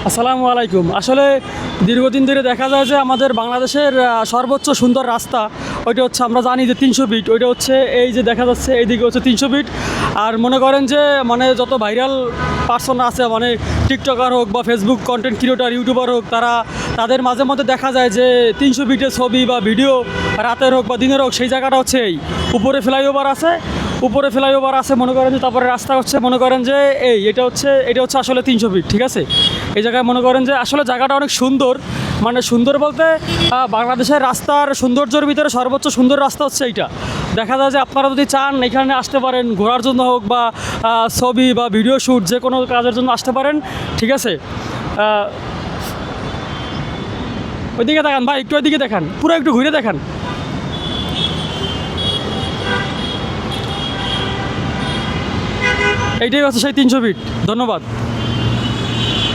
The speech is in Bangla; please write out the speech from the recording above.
আসসালামু আলাইকুম। আসলে দীর্ঘদিন ধরে দেখা যায় যে আমাদের বাংলাদেশের সর্বোচ্চ সুন্দর রাস্তা ওইটা হচ্ছে, আমরা জানি যে 300 ফিট, ওইটা হচ্ছে এই যে দেখা যাচ্ছে এইদিকে হচ্ছে 300 ফিট। আর মনে করেন যে মানে যত ভাইরাল পার্সন আছে, মানে টিকটকার হোক বা ফেসবুক কন্টেন্ট ক্রিয়েটর ইউটিউবার হোক, তাদের মাঝে মধ্যে দেখা যায় যে 300 ফিটের ছবি বা ভিডিও রাতের হোক বা দিনের হোক, সেই জায়গাটা হচ্ছে এই উপরে ফ্লাইওভার আছে মনে করেন যে, তারপরে রাস্তা হচ্ছে মনে করেন যে এটা হচ্ছে আসলে 300 ফিট, ঠিক আছে। এই জায়গায় মনে করেন যে আসলে জায়গাটা অনেক সুন্দর, মানে সুন্দর বলতে বাংলাদেশের রাস্তার সৌন্দর্যের ভিতরে সর্বোচ্চ সুন্দর রাস্তা হচ্ছে এইটা। দেখা যায় যে আপনারা যদি চান এখানে আসতে পারেন, ঘোরার জন্য হোক বা ছবি বা ভিডিও শ্যুট যে কোনো কাজের জন্য আসতে পারেন, ঠিক আছে। ওইদিকে দেখান ভাই, একটু ওইদিকে দেখান, পুরো একটু ঘুরে দেখান। এইটাই হচ্ছে সেই 300 ফিট। ধন্যবাদ।